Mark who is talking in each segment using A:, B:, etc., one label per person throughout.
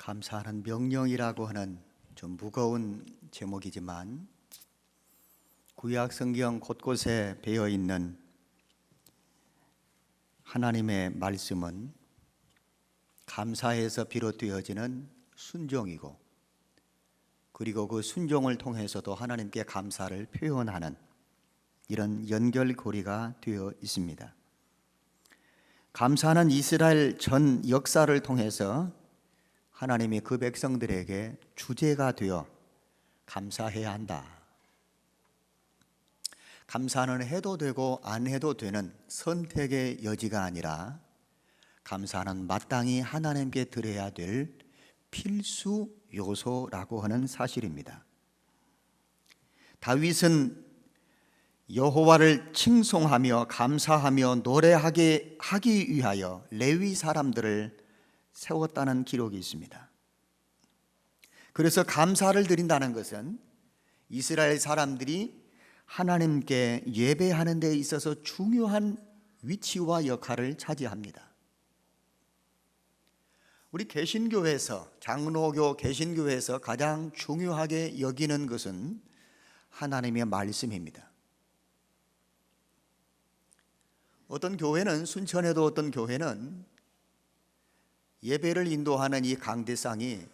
A: 감사하는 명령이라고 하는 좀 무거운 제목이지만 구약 성경 곳곳에 배어 있는 하나님의 말씀은 감사에서 비롯되어지는 순종이고, 그리고 그 순종을 통해서도 하나님께 감사를 표현하는 이런 연결고리가 되어 있습니다. 감사는 이스라엘 전 역사를 통해서 하나님이 그 백성들에게 주제가 되어 감사해야 한다. 감사는 해도 되고 안 해도 되는 선택의 여지가 아니라 감사는 마땅히 하나님께 드려야 될 필수 요소라고 하는 사실입니다. 다윗은 여호와를 칭송하며 감사하며 노래하게 하기 위하여 레위 사람들을 세웠다는 기록이 있습니다. 그래서 감사를 드린다는 것은 이스라엘 사람들이 하나님께 예배하는 데 있어서 중요한 위치와 역할을 차지합니다. 우리 개신교에서, 장로교 개신교에서 가장 중요하게 여기는 것은 하나님의 말씀입니다. 어떤 교회는, 순천에도 어떤 교회는 예배를 인도하는 이 강대상이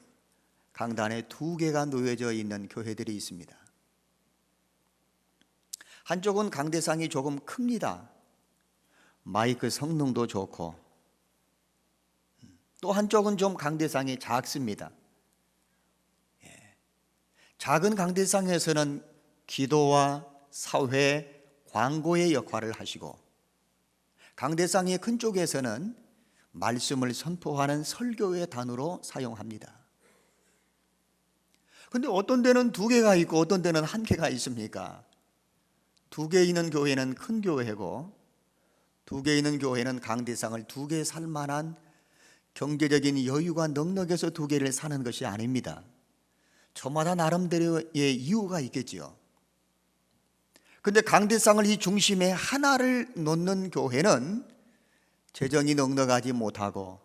A: 강단에 2개가 놓여져 있는 교회들이 있습니다. 한쪽은 강대상이 조금 큽니다. 마이크 성능도 좋고, 또 한쪽은 좀 강대상이 작습니다. 작은 강대상에서는 기도와 사회, 광고의 역할을 하시고, 강대상이 큰 쪽에서는 말씀을 선포하는 설교의 단어로 사용합니다. 그런데 어떤 데는 2개가 있고 어떤 데는 1개가 있습니까? 2개 있는 교회는 큰 교회고, 2개 있는 교회는 강대상을 2개 살 만한 경제적인 여유가 넉넉해서 2개를 사는 것이 아닙니다. 저마다 나름대로의 이유가 있겠지요. 그런데 강대상을 이 중심에 하나를 놓는 교회는 재정이 넉넉하지 못하고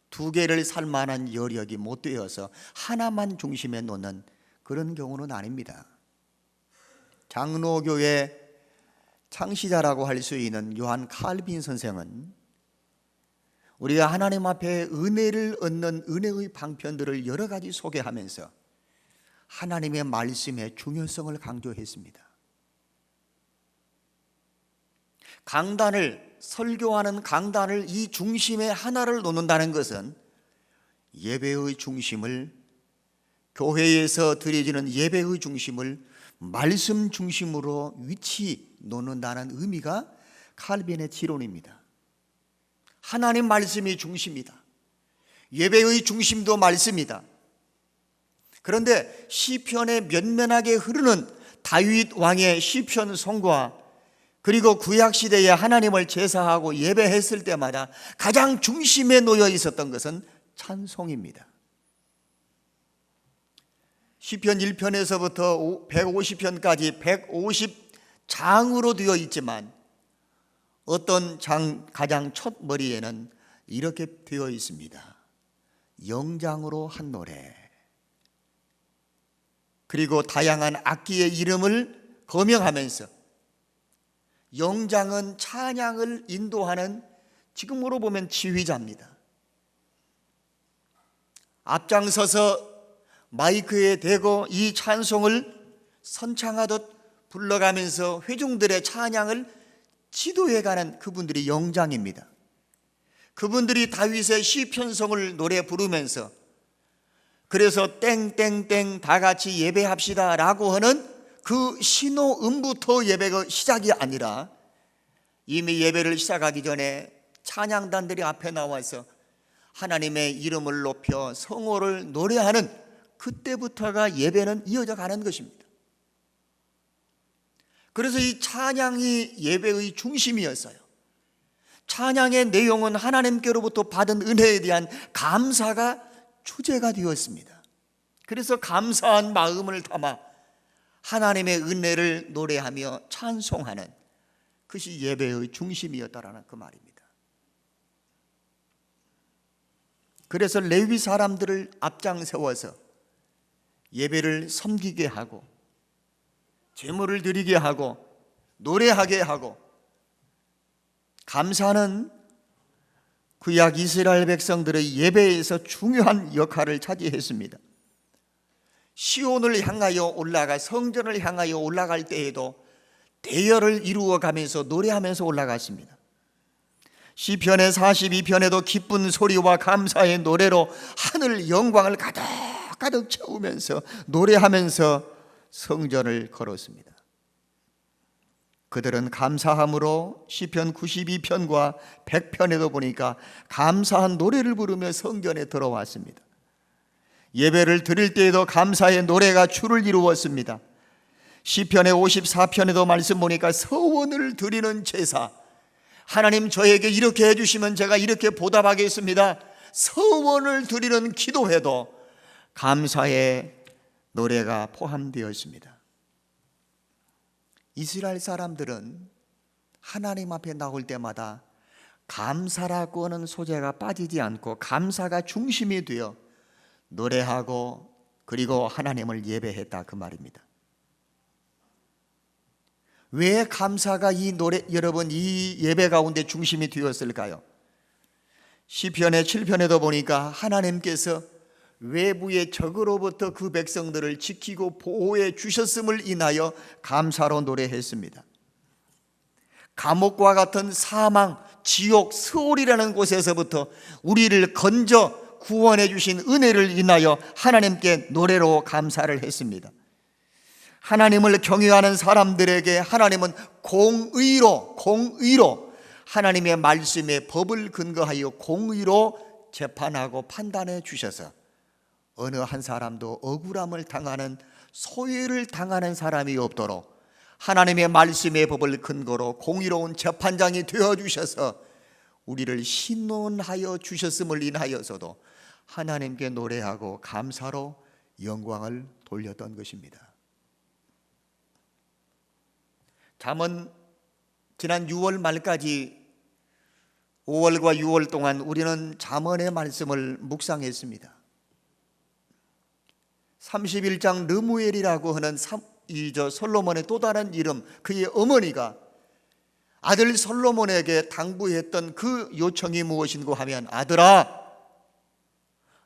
A: 2개를 살 만한 여력이 못 되어서 하나만 중심에 놓는 그런 경우는 아닙니다. 장로교의 창시자라고 할 수 있는 요한 칼빈 선생은 우리가 하나님 앞에 은혜를 얻는 은혜의 방편들을 여러 가지 소개하면서 하나님의 말씀의 중요성을 강조했습니다. 강단을, 설교하는 강단을 이 중심에 하나를 놓는다는 것은 예배의 중심을, 교회에서 드려지는 예배의 중심을 말씀 중심으로 위치 놓는다는 의미가 칼빈의 지론입니다. 하나님 말씀이 중심이다. 예배의 중심도 말씀이다. 그런데 시편에 면면하게 흐르는 다윗 왕의 시편 송과, 그리고 구약시대에 하나님을 제사하고 예배했을 때마다 가장 중심에 놓여 있었던 것은 찬송입니다. 시편 1편에서부터 150편까지 150장으로 되어 있지만 어떤 장 가장 첫 머리에는 이렇게 되어 있습니다. 영장으로 한 노래, 그리고 다양한 악기의 이름을 거명하면서, 영장은 찬양을 인도하는, 지금으로 보면 지휘자입니다. 앞장서서 마이크에 대고 이 찬송을 선창하듯 불러가면서 회중들의 찬양을 지도해가는 그분들이 영장입니다. 그분들이 다윗의 시편송을 노래 부르면서, 그래서 땡땡땡 다 같이 예배합시다 라고 하는 그 신호음부터 예배가 시작이 아니라 이미 예배를 시작하기 전에 찬양단들이 앞에 나와서 하나님의 이름을 높여 성호를 노래하는 그때부터가 예배는 이어져 가는 것입니다. 그래서 이 찬양이 예배의 중심이었어요. 찬양의 내용은 하나님께로부터 받은 은혜에 대한 감사가 주제가 되었습니다. 그래서 감사한 마음을 담아 하나님의 은혜를 노래하며 찬송하는 그것이 예배의 중심이었다라는 그 말입니다. 그래서 레위 사람들을 앞장 세워서 예배를 섬기게 하고 제물을 드리게 하고 노래하게 하고, 감사는 구약 이스라엘 백성들의 예배에서 중요한 역할을 차지했습니다. 시온을 향하여 올라가 성전을 향하여 올라갈 때에도 대열을 이루어 가면서 노래하면서 올라갔습니다. 시편의 42편에도 기쁜 소리와 감사의 노래로 하늘 영광을 가득 채우면서 노래하면서 성전을 걸었습니다. 그들은 감사함으로 시편 92편과 100편에도 보니까 감사한 노래를 부르며 성전에 들어왔습니다. 예배를 드릴 때에도 감사의 노래가 주를 이루었습니다. 시편의 54편에도 말씀 보니까 서원을 드리는 제사, 하나님 저에게 이렇게 해주시면 제가 이렇게 보답하겠습니다, 서원을 드리는 기도회도 감사의 노래가 포함되었습니다. 이스라엘 사람들은 하나님 앞에 나올 때마다 감사라고 하는 소재가 빠지지 않고 감사가 중심이 되어 노래하고 그리고 하나님을 예배했다, 그 말입니다. 왜 감사가 여러분 이 예배 가운데 중심이 되었을까요? 시편의 7편에도 보니까 하나님께서 외부의 적으로부터 그 백성들을 지키고 보호해 주셨음을 인하여 감사로 노래했습니다. 감옥과 같은 사망, 지옥, 스올이라는 곳에서부터 우리를 건져 구원해 주신 은혜를 인하여 하나님께 노래로 감사를 했습니다. 하나님을 경외하는 사람들에게 하나님은 공의로 하나님의 말씀에 법을 근거하여 공의로 재판하고 판단해 주셔서 어느 한 사람도 억울함을 당하는, 소외를 당하는 사람이 없도록 하나님의 말씀의 법을 근거로 공의로운 재판장이 되어주셔서 우리를 신원하여 주셨음을 인하여서도 하나님께 노래하고 감사로 영광을 돌렸던 것입니다. 잠언 지난 6월 말까지 5월과 6월 동안 우리는 잠언의 말씀을 묵상했습니다. 31장 르무엘이라고 하는 솔로몬의 또 다른 이름, 그의 어머니가 아들 솔로몬에게 당부했던 그 요청이 무엇인고 하면, 아들아,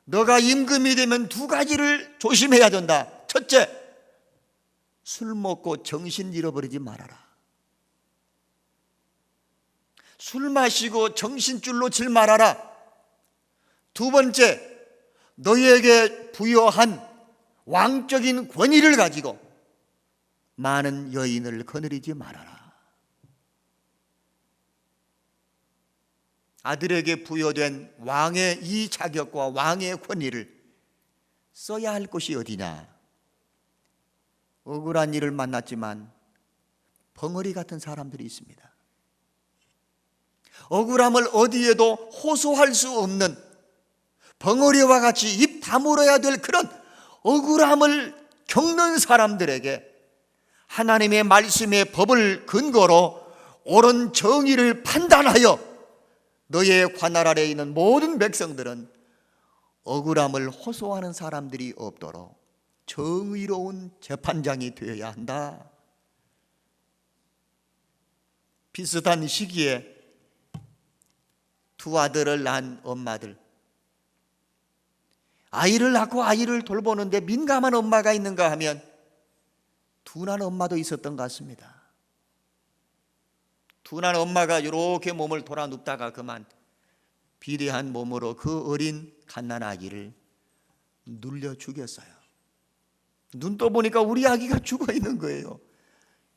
A: 너가 임금이 되면 두 가지를 조심해야 된다. 첫째, 술 먹고 정신 잃어버리지 말아라. 술 마시고 정신줄 놓칠 말아라. 두 번째, 너희에게 부여한 왕적인 권위를 가지고 많은 여인을 거느리지 말아라. 아들에게 부여된 왕의 이 자격과 왕의 권위를 써야 할 곳이 어디냐? 억울한 일을 만났지만 벙어리 같은 사람들이 있습니다. 억울함을 어디에도 호소할 수 없는 벙어리와 같이 입 다물어야 될 그런 억울함을 겪는 사람들에게 하나님의 말씀의 법을 근거로 옳은 정의를 판단하여 너의 관할 아래에 있는 모든 백성들은 억울함을 호소하는 사람들이 없도록 정의로운 재판장이 되어야 한다. 비슷한 시기에 두 아들을 낳은 엄마들, 아이를 낳고 아이를 돌보는데 민감한 엄마가 있는가 하면 둔한 엄마도 있었던 것 같습니다. 둔한 엄마가 이렇게 몸을 돌아 눕다가 그만 비대한 몸으로 그 어린 갓난 아기를 눌려 죽였어요. 눈 떠보니까 우리 아기가 죽어 있는 거예요.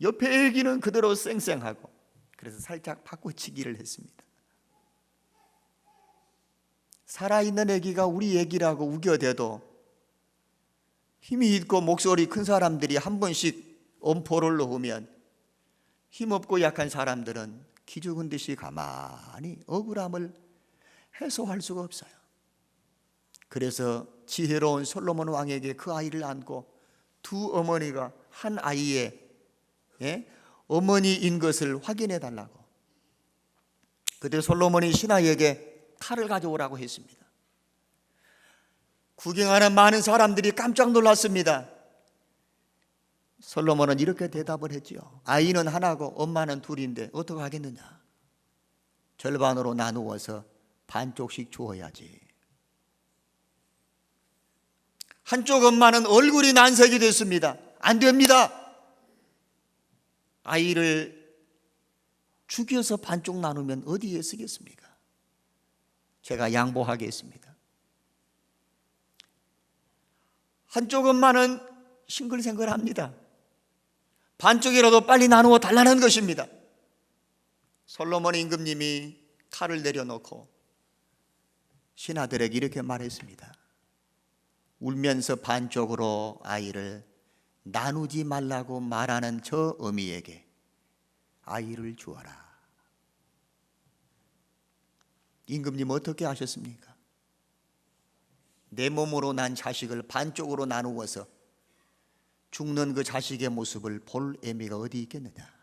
A: 옆에 아기는 그대로 쌩쌩하고. 그래서 살짝 바꿔치기를 했습니다. 살아있는 아기가 우리 아기라고 우겨대도 힘이 있고 목소리 큰 사람들이 한 번씩 엄포를 놓으면 힘없고 약한 사람들은 기죽은 듯이 가만히 억울함을 해소할 수가 없어요. 그래서 지혜로운 솔로몬 왕에게 그 아이를 안고 두 어머니가 한 아이의 어머니인 것을 확인해 달라고, 그때 솔로몬이 신하에게 칼을 가져오라고 했습니다. 구경하는 많은 사람들이 깜짝 놀랐습니다. 솔로몬은 이렇게 대답을 했지요. 아이는 하나고 엄마는 둘인데 어떻게 하겠느냐? 절반으로 나누어서 반쪽씩 주어야지. 한쪽 엄마는 얼굴이 난색이 됐습니다. 안 됩니다. 아이를 죽여서 반쪽 나누면 어디에 쓰겠습니까? 제가 양보하겠습니다. 한쪽 엄마는 싱글생글합니다. 반쪽이라도 빨리 나누어 달라는 것입니다. 솔로몬 임금님이 칼을 내려놓고 신하들에게 이렇게 말했습니다. 울면서 반쪽으로 아이를 나누지 말라고 말하는 저 어미에게 아이를 주어라. 임금님 어떻게 하셨습니까? 내 몸으로 난 자식을 반쪽으로 나누어서 죽는 그 자식의 모습을 볼 의미가 어디 있겠느냐?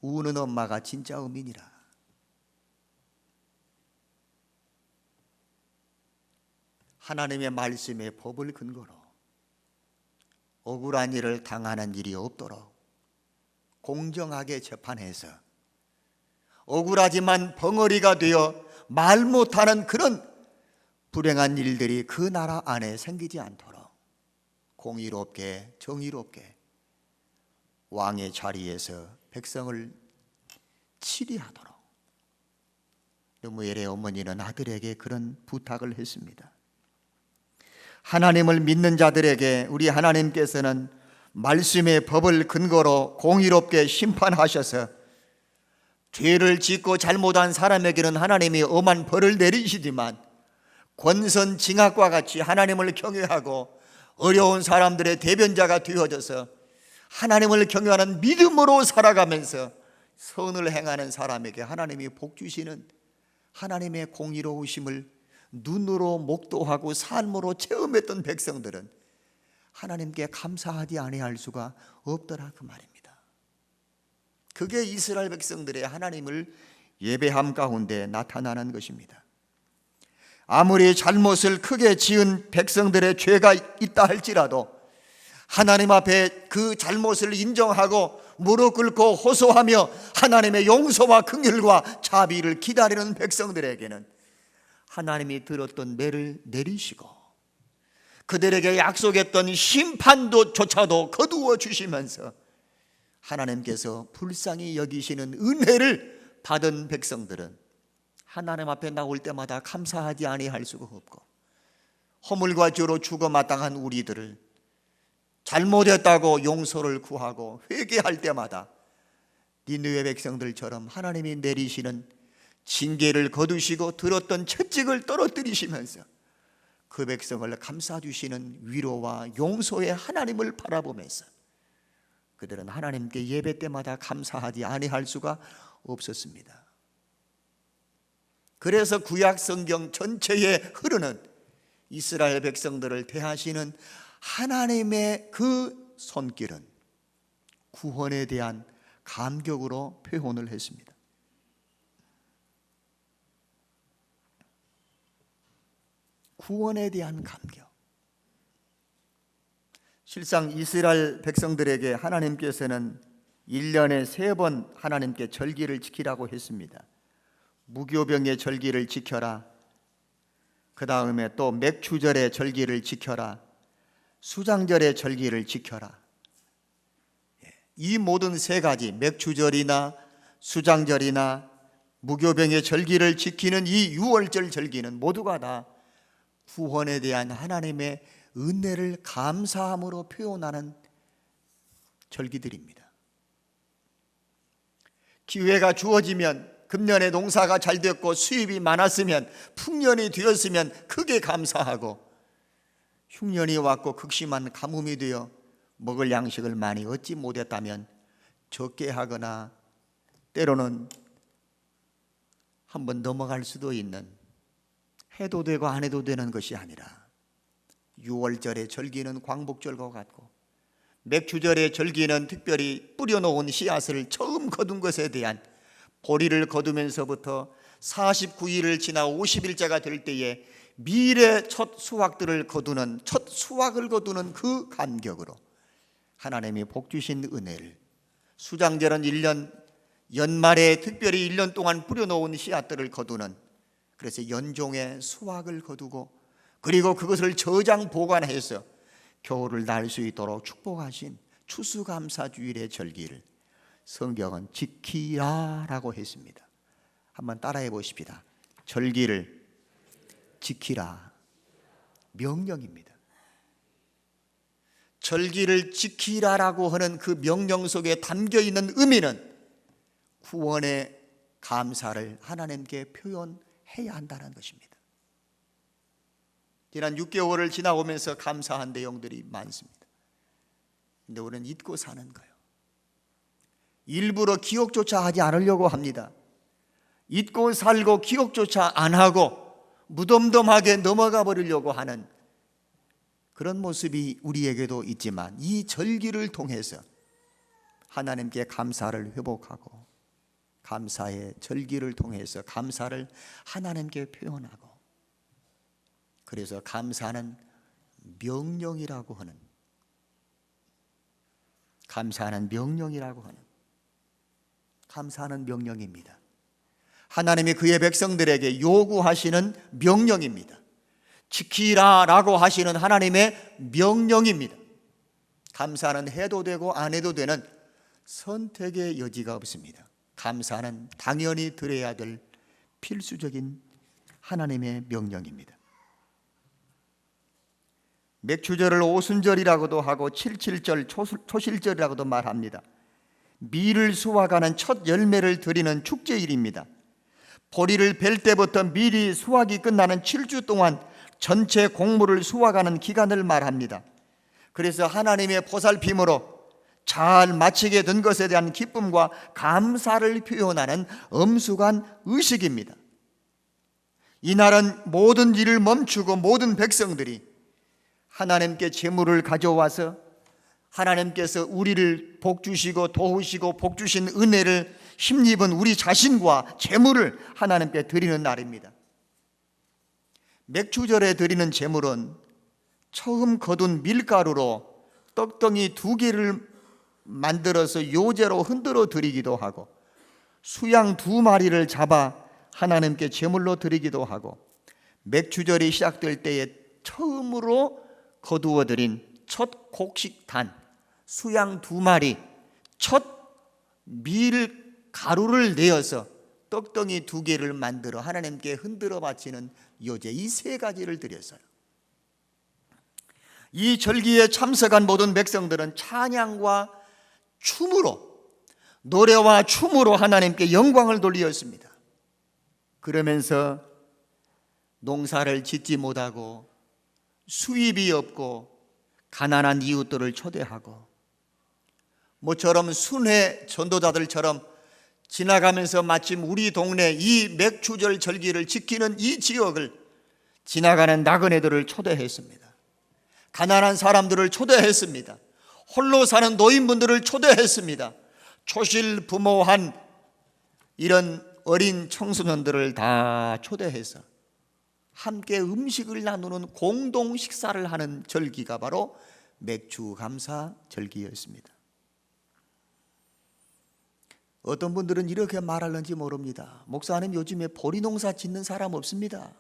A: 우는 엄마가 진짜 어민이라. 하나님의 말씀의 법을 근거로 억울한 일을 당하는 일이 없도록 공정하게 재판해서 억울하지만 벙어리가 되어 말 못하는 그런 불행한 일들이 그 나라 안에 생기지 않도록 공의롭게 정의롭게 왕의 자리에서 백성을 치리하도록 르무엘의 어머니는 아들에게 그런 부탁을 했습니다. 하나님을 믿는 자들에게 우리 하나님께서는 말씀의 법을 근거로 공의롭게 심판하셔서 죄를 짓고 잘못한 사람에게는 하나님이 엄한 벌을 내리시지만 권선징악과 같이 하나님을 경외하고 어려운 사람들의 대변자가 되어져서 하나님을 경외하는 믿음으로 살아가면서 선을 행하는 사람에게 하나님이 복 주시는 하나님의 공의로우심을 눈으로 목도하고 삶으로 체험했던 백성들은 하나님께 감사하지 아니할 수가 없더라 그 말입니다. 그게 이스라엘 백성들의 하나님을 예배함 가운데 나타나는 것입니다. 아무리 잘못을 크게 지은 백성들의 죄가 있다 할지라도 하나님 앞에 그 잘못을 인정하고 무릎 꿇고 호소하며 하나님의 용서와 긍휼과 자비를 기다리는 백성들에게는 하나님이 들었던 매를 내리시고 그들에게 약속했던 심판조차도 거두어 주시면서 하나님께서 불쌍히 여기시는 은혜를 받은 백성들은 하나님 앞에 나올 때마다 감사하지 아니할 수가 없고 허물과 죄로 죽어 마땅한 우리들을 잘못했다고 용서를 구하고 회개할 때마다 니느웨 백성들처럼 하나님이 내리시는 징계를 거두시고 들었던 채찍을 떨어뜨리시면서 그 백성을 감싸주시는 위로와 용서의 하나님을 바라보면서 그들은 하나님께 예배 때마다 감사하지 아니할 수가 없었습니다. 그래서 구약 성경 전체에 흐르는 이스라엘 백성들을 대하시는 하나님의 그 손길은 구원에 대한 감격으로 표현을 했습니다. 구원에 대한 감격. 실상 이스라엘 백성들에게 하나님께서는 1년에 3번 하나님께 절기를 지키라고 했습니다. 무교병의 절기를 지켜라. 그 다음에 또 맥추절의 절기를 지켜라. 수장절의 절기를 지켜라. 이 모든 3가지 맥추절이나 수장절이나 무교병의 절기를 지키는 이 6월절 절기는 모두가 다 구원에 대한 하나님의 은혜를 감사함으로 표현하는 절기들입니다. 기회가 주어지면 금년에 농사가 잘 됐고 수입이 많았으면 풍년이 되었으면 크게 감사하고 흉년이 왔고 극심한 가뭄이 되어 먹을 양식을 많이 얻지 못했다면 적게 하거나 때로는 한번 넘어갈 수도 있는 해도 되고 안 해도 되는 것이 아니라 6월절의 절기는 광복절과 같고 맥추절의 절기는 특별히 뿌려놓은 씨앗을 처음 거둔 것에 대한 보리를 거두면서부터 49일을 지나 50일째가 될 때에 밀의 첫 수확을 거두는 그 감격으로 하나님이 복 주신 은혜를, 수장절은 1년 연말에 특별히 1년 동안 뿌려놓은 씨앗들을 거두는, 그래서 연종의 수확을 거두고 그리고 그것을 저장 보관해서 겨울을 날 수 있도록 축복하신 추수감사주일의 절기를 성경은 지키라라고 했습니다. 한번 따라해 보십시다. 절기를 지키라. 명령입니다. 절기를 지키라라고 하는 그 명령 속에 담겨 있는 의미는 구원의 감사를 하나님께 표현해야 한다는 것입니다. 지난 6개월을 지나오면서 감사한 내용들이 많습니다. 그런데 우리는 잊고 사는 거예요. 일부러 기억조차 하지 않으려고 합니다. 잊고 살고 기억조차 안 하고 무덤덤하게 넘어가 버리려고 하는 그런 모습이 우리에게도 있지만, 이 절기를 통해서 하나님께 감사를 회복하고 감사의 절기를 통해서 감사를 하나님께 표현하고, 그래서 감사는 명령이라고 하는, 감사는 명령입니다. 하나님이 그의 백성들에게 요구하시는 명령입니다. 지키라라고 하시는 하나님의 명령입니다. 감사는 해도 되고 안 해도 되는 선택의 여지가 없습니다. 감사는 당연히 드려야 될 필수적인 하나님의 명령입니다. 맥추절을 오순절이라고도 하고 칠칠절, 초실절이라고도 말합니다. 밀을 수확하는 첫 열매를 드리는 축제일입니다. 보리를 벨 때부터 밀이 수확이 끝나는 7주 동안 전체 곡물을 수확하는 기간을 말합니다. 그래서 하나님의 보살핌으로 잘 마치게 된 것에 대한 기쁨과 감사를 표현하는 엄숙한 의식입니다. 이날은 모든 일을 멈추고 모든 백성들이 하나님께 제물을 가져와서 하나님께서 우리를 복주시고 도우시고 복주신 은혜를 힘입은 우리 자신과 제물을 하나님께 드리는 날입니다. 맥추절에 드리는 제물은 처음 거둔 밀가루로 떡덩이 2개를 만들어서 요제로 흔들어 드리기도 하고, 수양 2마리를 잡아 하나님께 제물로 드리기도 하고, 맥추절이 시작될 때에 처음으로 거두어 드린 첫 곡식단 수양 2마리, 첫 밀가루를 내어서 떡덩이 2개를 만들어 하나님께 흔들어 바치는 요제, 이 3가지를 드렸어요. 이 절기에 참석한 모든 백성들은 찬양과 춤으로, 노래와 춤으로 하나님께 영광을 돌리었습니다. 그러면서 농사를 짓지 못하고 수입이 없고 가난한 이웃들을 초대하고, 모처럼 순회 전도자들처럼 지나가면서 마침 우리 동네 이 맥추절 절기를 지키는 이 지역을 지나가는 나그네들을 초대했습니다. 가난한 사람들을 초대했습니다. 홀로 사는 노인분들을 초대했습니다. 초실 부모한 이런 어린 청소년들을 다 초대해서 함께 음식을 나누는 공동 식사를 하는 절기가 바로 맥추감사 절기였습니다. 어떤 분들은 이렇게 말하는지 모릅니다. 목사님, 요즘에 보리 농사 짓는 사람 없습니다.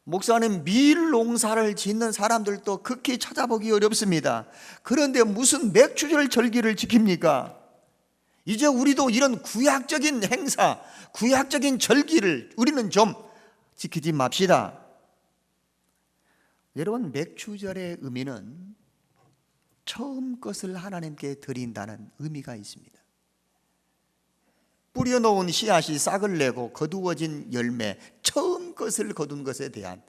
A: 목사님, 밀 농사를 짓는 사람들도 극히 찾아보기 어렵습니다. 그런데 무슨 맥추절 절기를 지킵니까? 이제 우리도 이런 구약적인 행사, 구약적인 절기를 우리는 좀 지키지 맙시다. 여러분, 맥추절의 의미는 처음 것을 하나님께 드린다는 의미가 있습니다. 뿌려놓은 씨앗이 싹을 내고 거두어진 열매, 처음 것을 거둔 것에 대한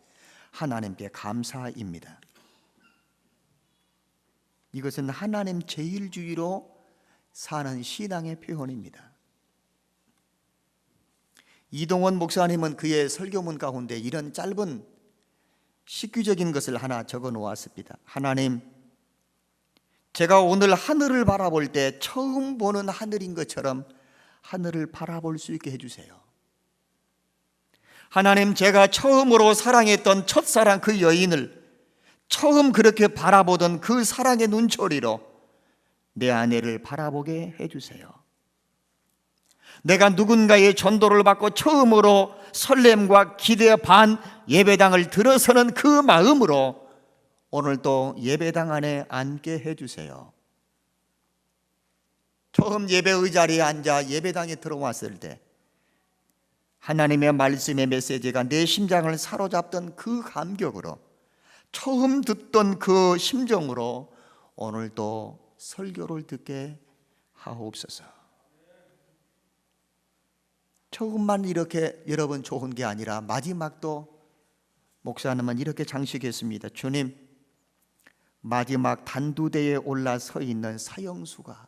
A: 하나님께 감사입니다. 이것은 하나님 제일주의로 사는 신앙의 표현입니다. 이동원 목사님은 그의 설교문 가운데 이런 짧은 식규적인 것을 하나 적어 놓았습니다. 하나님, 제가 오늘 하늘을 바라볼 때 처음 보는 하늘인 것처럼 하늘을 바라볼 수 있게 해주세요. 하나님, 제가 처음으로 사랑했던 첫사랑 그 여인을 처음 그렇게 바라보던 그 사랑의 눈초리로 내 아내를 바라보게 해주세요. 내가 누군가의 전도를 받고 처음으로 설렘과 기대 반 예배당을 들어서는 그 마음으로 오늘도 예배당 안에 앉게 해주세요. 처음 예배 의자리에 앉아 예배당에 들어왔을 때 하나님의 말씀의 메시지가 내 심장을 사로잡던 그 감격으로, 처음 듣던 그 심정으로 오늘도 설교를 듣게 하옵소서. 처음만 이렇게 여러분 좋은 게 아니라 마지막도 목사님은 이렇게 장식했습니다. 주님, 마지막 단두대에 올라 서 있는 사형수가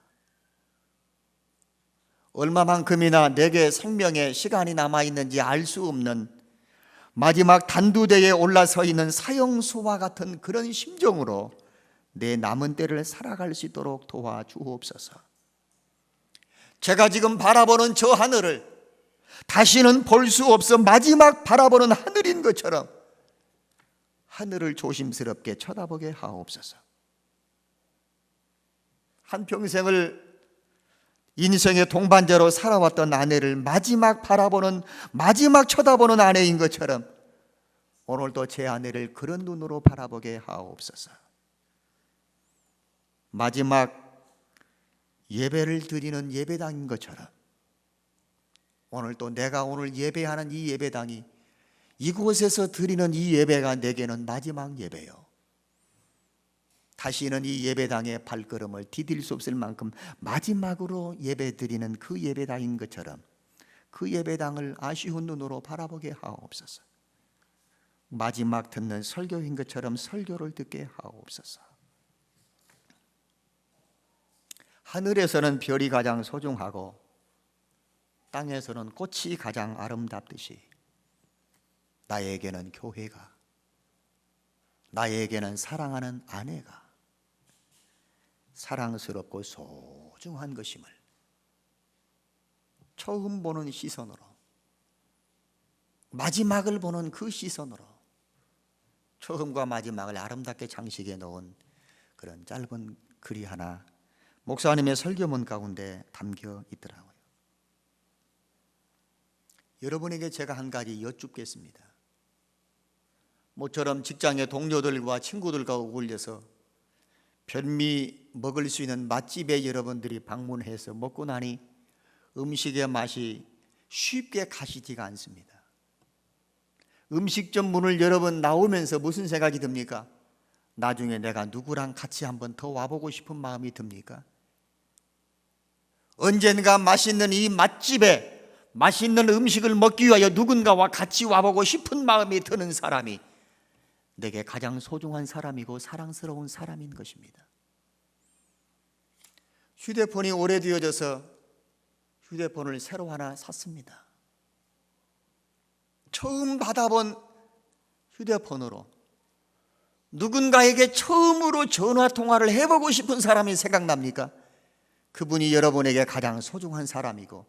A: 얼마만큼이나 내게 생명의 시간이 남아있는지 알 수 없는 마지막 단두대에 올라서 있는 사형수와 같은 그런 심정으로 내 남은 때를 살아갈 수 있도록 도와주옵소서. 제가 지금 바라보는 저 하늘을 다시는 볼 수 없어 마지막 바라보는 하늘인 것처럼 하늘을 조심스럽게 쳐다보게 하옵소서. 한평생을 인생의 동반자로 살아왔던 아내를 마지막 바라보는, 마지막 쳐다보는 아내인 것처럼 오늘도 제 아내를 그런 눈으로 바라보게 하옵소서. 마지막 예배를 드리는 예배당인 것처럼 오늘도 내가 오늘 예배하는 이 예배당이, 이곳에서 드리는 이 예배가 내게는 마지막 예배요. 다시는 이 예배당의 발걸음을 디딜 수 없을 만큼 마지막으로 예배드리는 그 예배당인 것처럼 그 예배당을 아쉬운 눈으로 바라보게 하옵소서. 마지막 듣는 설교인 것처럼 설교를 듣게 하옵소서. 하늘에서는 별이 가장 소중하고 땅에서는 꽃이 가장 아름답듯이 나에게는 교회가, 나에게는 사랑하는 아내가 사랑스럽고 소중한 것임을 처음 보는 시선으로, 마지막을 보는 그 시선으로 처음과 마지막을 아름답게 장식해 놓은 그런 짧은 글이 하나 목사님의 설교문 가운데 담겨 있더라고요. 여러분에게 제가 한 가지 여쭙겠습니다. 모처럼 직장의 동료들과 친구들과 어울려서 별미 먹을 수 있는 맛집에 여러분들이 방문해서 먹고 나니 음식의 맛이 쉽게 가시지가 않습니다. 음식점 문을 여러분 나오면서 무슨 생각이 듭니까? 나중에 내가 누구랑 같이 한번 더 와보고 싶은 마음이 듭니까? 언젠가 맛있는 이 맛집에 맛있는 음식을 먹기 위하여 누군가와 같이 와보고 싶은 마음이 드는 사람이 내게 가장 소중한 사람이고 사랑스러운 사람인 것입니다. 휴대폰이 오래되어져서 휴대폰을 새로 하나 샀습니다. 처음 받아본 휴대폰으로 누군가에게 처음으로 전화통화를 해보고 싶은 사람이 생각납니까? 그분이 여러분에게 가장 소중한 사람이고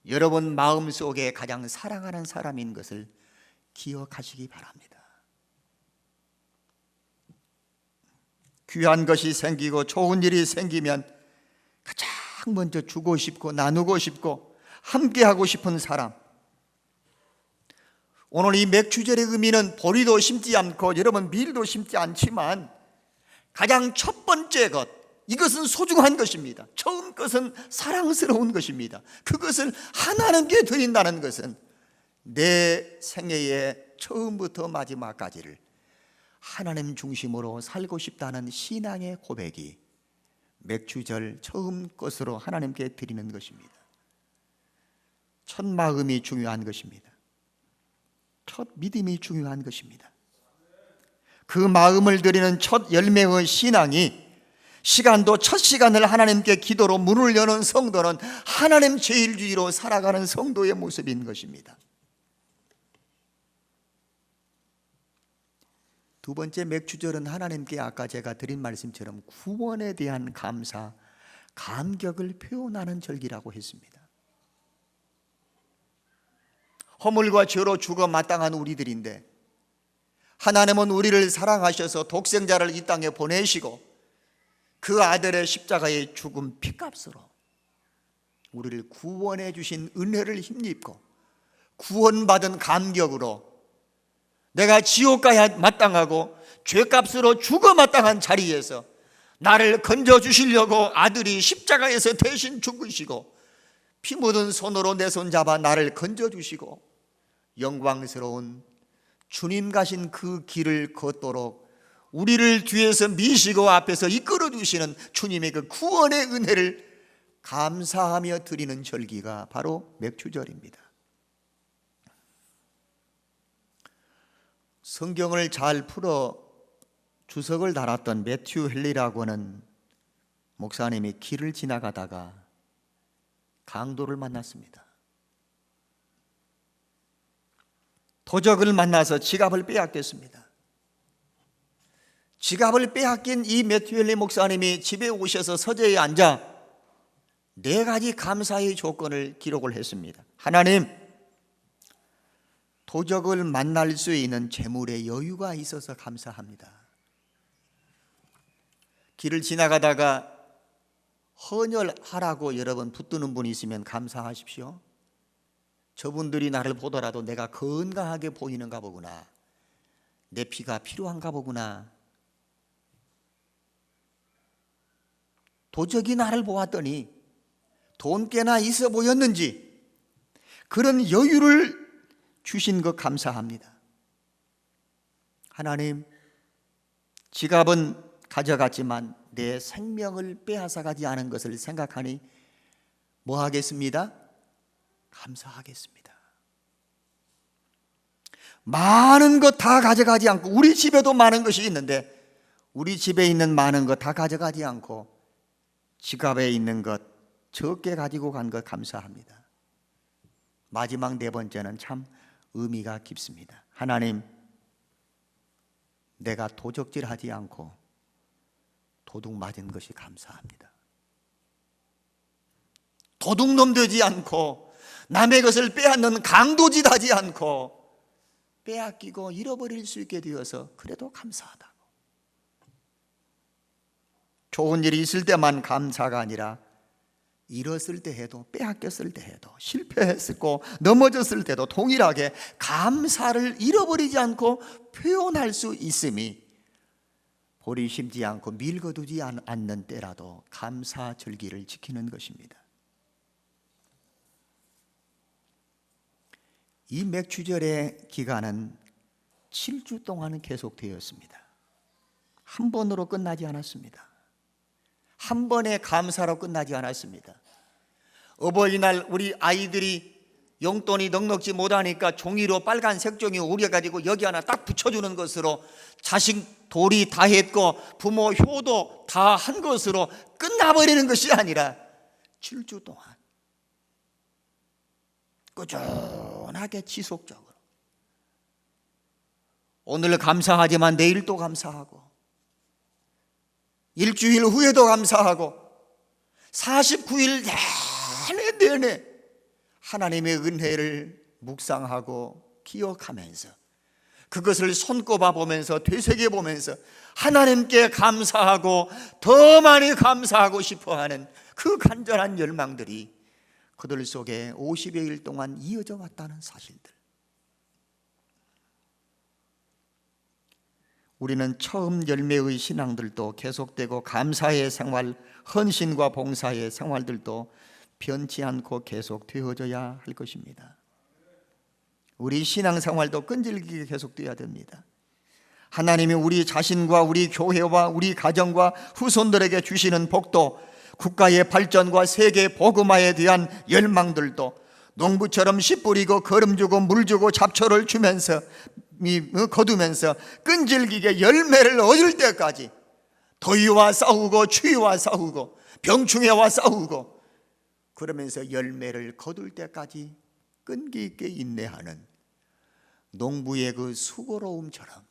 A: 여러분 마음속에 가장 사랑하는 사람인 것을 기억하시기 바랍니다. 귀한 것이 생기고 좋은 일이 생기면 가장 먼저 주고 싶고 나누고 싶고 함께하고 싶은 사람. 오늘 이 맥주절의 의미는 보리도 심지 않고 여러분 밀도 심지 않지만 가장 첫 번째 것, 이것은 소중한 것입니다. 처음 것은 사랑스러운 것입니다. 그것을 하나님께 드린다는 것은 내 생애의 처음부터 마지막까지를 하나님 중심으로 살고 싶다는 신앙의 고백이 맥주절 처음 것으로 하나님께 드리는 것입니다. 첫 마음이 중요한 것입니다. 첫 믿음이 중요한 것입니다. 그 마음을 드리는 첫 열매의 신앙이 시간도 첫 시간을 하나님께 기도로 문을 여는 성도는 하나님 제일주의로 살아가는 성도의 모습인 것입니다. 두 번째 맥주절은 하나님께 아까 제가 드린 말씀처럼 구원에 대한 감사, 감격을 표현하는 절기라고 했습니다. 허물과 죄로 죽어 마땅한 우리들인데 하나님은 우리를 사랑하셔서 독생자를 이 땅에 보내시고 그 아들의 십자가의 죽음 피값으로 우리를 구원해 주신 은혜를 힘입고 구원받은 감격으로 내가 지옥 가야 마땅하고 죄값으로 죽어 마땅한 자리에서 나를 건져주시려고 아들이 십자가에서 대신 죽으시고 피 묻은 손으로 내 손 잡아 나를 건져주시고 영광스러운 주님 가신 그 길을 걷도록 우리를 뒤에서 미시고 앞에서 이끌어 주시는 주님의 그 구원의 은혜를 감사하며 드리는 절기가 바로 맥주절입니다. 성경을 잘 풀어 주석을 달았던 매튜 헨리라고 하는 목사님이 길을 지나가다가 강도를 만났습니다. 도적을 만나서 지갑을 빼앗겼습니다. 지갑을 빼앗긴 이 매튜 헨리 목사님이 집에 오셔서 서재에 앉아 4가지 감사의 조건을 기록을 했습니다. 하나님, 도적을 만날 수 있는 재물의 여유가 있어서 감사합니다. 길을 지나가다가 헌혈하라고 여러분 붙드는 분이 있으면 감사하십시오. 저분들이 나를 보더라도 내가 건강하게 보이는가 보구나, 내 피가 필요한가 보구나. 도적이 나를 보았더니 돈 꽤나 있어 보였는지 그런 여유를 주신 것 감사합니다. 하나님, 지갑은 가져갔지만 내 생명을 빼앗아가지 않은 것을 생각하니 뭐 하겠습니다? 감사하겠습니다. 많은 것 다 가져가지 않고, 우리 집에도 많은 것이 있는데 우리 집에 있는 많은 것 다 가져가지 않고 지갑에 있는 것 적게 가지고 간 것 감사합니다. 마지막 4번째는 참 의미가 깊습니다. 하나님, 내가 도적질하지 않고 도둑 맞은 것이 감사합니다. 도둑놈 되지 않고 남의 것을 빼앗는 강도짓하지 않고 빼앗기고 잃어버릴 수 있게 되어서 그래도 감사하다고. 좋은 일이 있을 때만 감사가 아니라 잃었을 때 해도, 빼앗겼을 때 해도, 실패했고 넘어졌을 때도 동일하게 감사를 잃어버리지 않고 표현할 수 있음이 버리심지 않고 밀거두지 않는 때라도 감사 절기를 지키는 것입니다. 이 맥주절의 기간은 7주 동안 계속되었습니다. 한 번으로 끝나지 않았습니다. 한 번의 감사로 끝나지 않았습니다. 어버이날 우리 아이들이 용돈이 넉넉지 못하니까 종이로 빨간색 종이 오려가지고 여기 하나 딱 붙여주는 것으로 자식 도리 다 했고 부모 효도 다 한 것으로 끝나버리는 것이 아니라 7주 동안 꾸준하게 지속적으로 오늘 감사하지만 내일 또 감사하고 일주일 후에도 감사하고 49일 내내 하나님의 은혜를 묵상하고 기억하면서 그것을 손꼽아 보면서 되새겨 보면서 하나님께 감사하고 더 많이 감사하고 싶어하는 그 간절한 열망들이 그들 속에 50여일 동안 이어져 왔다는 사실들. 우리는 처음 열매의 신앙들도 계속되고 감사의 생활, 헌신과 봉사의 생활들도 변치 않고 계속 되어져야 할 것입니다. 우리 신앙생활도 끈질기게 계속되어야 됩니다. 하나님이 우리 자신과 우리 교회와 우리 가정과 후손들에게 주시는 복도, 국가의 발전과 세계 복음화에 대한 열망들도 농부처럼 씨 뿌리고 거름 주고 물 주고 잡초를 주면서 거두면서 끈질기게 열매를 얻을 때까지 더위와 싸우고 추위와 싸우고 병충해와 싸우고 그러면서 열매를 거둘 때까지 끈기 있게 인내하는 농부의 그 수고로움처럼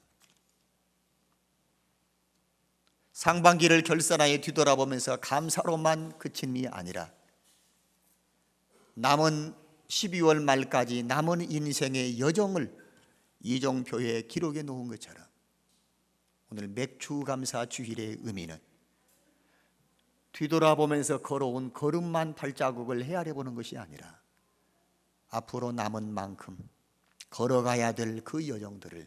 A: 상반기를 결산하여 뒤돌아보면서 감사로만 그침이 아니라 남은 12월 말까지 남은 인생의 여정을 이종표에 기록해 놓은 것처럼 오늘 맥주감사 주일의 의미는 뒤돌아보면서 걸어온 걸음만 발자국을 헤아려 보는 것이 아니라 앞으로 남은 만큼 걸어가야 될 그 여정들을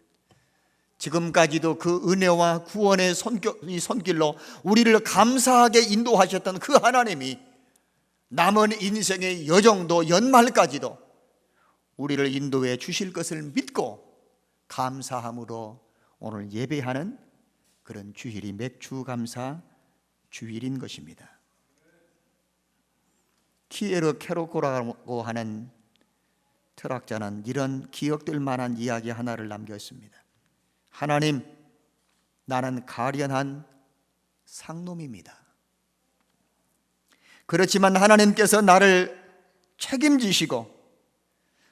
A: 지금까지도 그 은혜와 구원의 손길로 우리를 감사하게 인도하셨던 그 하나님이 남은 인생의 여정도 연말까지도 우리를 인도해 주실 것을 믿고 감사함으로 오늘 예배하는 그런 주일이 맥주감사 주일인 것입니다. 키에르 케로코라고 하는 철학자는 이런 기억될 만한 이야기 하나를 남겼습니다. 하나님, 나는 가련한 상놈입니다. 그렇지만 하나님께서 나를 책임지시고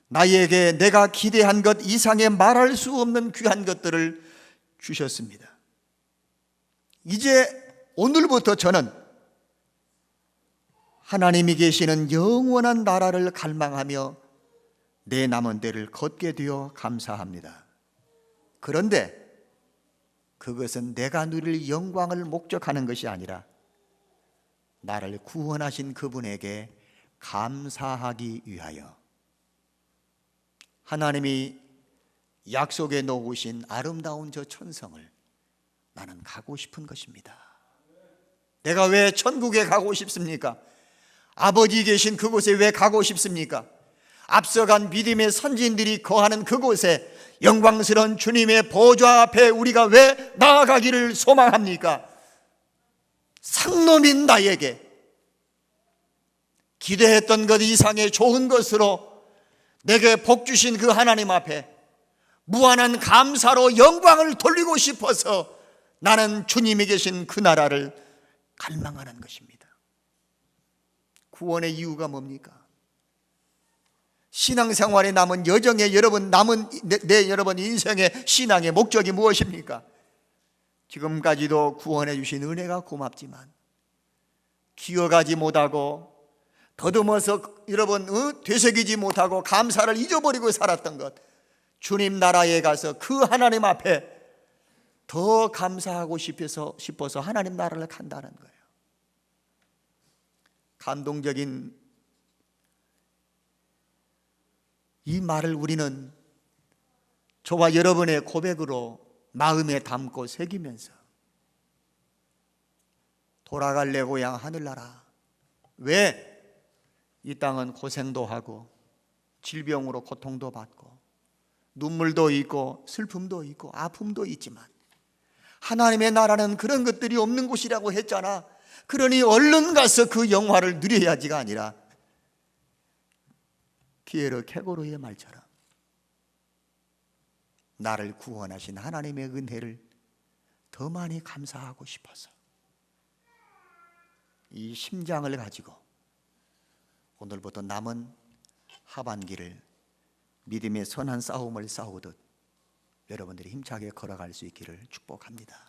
A: 나에게 내가 기대한 것 이상의 말할 수 없는 귀한 것들을 주셨습니다. 이제 오늘부터 저는 하나님이 계시는 영원한 나라를 갈망하며 내 남은 때를 걷게 되어 감사합니다. 그런데 그것은 내가 누릴 영광을 목적하는 것이 아니라 나를 구원하신 그분에게 감사하기 위하여 하나님이 약속해 놓으신 아름다운 저 천성을 나는 가고 싶은 것입니다. 내가 왜 천국에 가고 싶습니까? 아버지 계신 그곳에 왜 가고 싶습니까? 앞서간 믿음의 선진들이 거하는 그곳에 영광스러운 주님의 보좌 앞에 우리가 왜 나아가기를 소망합니까? 상놈인 나에게 기대했던 것 이상의 좋은 것으로 내게 복 주신 그 하나님 앞에 무한한 감사로 영광을 돌리고 싶어서 나는 주님이 계신 그 나라를 갈망하는 것입니다. 구원의 이유가 뭡니까? 신앙생활에 남은 여정에 여러분 남은 여러분 인생의 신앙의 목적이 무엇입니까? 지금까지도 구원해 주신 은혜가 고맙지만 기억하지 못하고 더듬어서 여러분 되새기지 못하고 감사를 잊어버리고 살았던 것, 주님 나라에 가서 그 하나님 앞에 더 감사하고 싶어서 하나님 나라를 간다는 거예요. 감동적인 이 말을 우리는 저와 여러분의 고백으로 마음에 담고 새기면서 돌아갈 내 고향 하늘나라, 왜 이 땅은 고생도 하고 질병으로 고통도 받고 눈물도 있고 슬픔도 있고 아픔도 있지만 하나님의 나라는 그런 것들이 없는 곳이라고 했잖아. 그러니 얼른 가서 그 영화를 누려야지가 아니라 키에르 케고르의 말처럼 나를 구원하신 하나님의 은혜를 더 많이 감사하고 싶어서 이 심장을 가지고 오늘부터 남은 하반기를 믿음의 선한 싸움을 싸우듯 여러분들이 힘차게 걸어갈 수 있기를 축복합니다.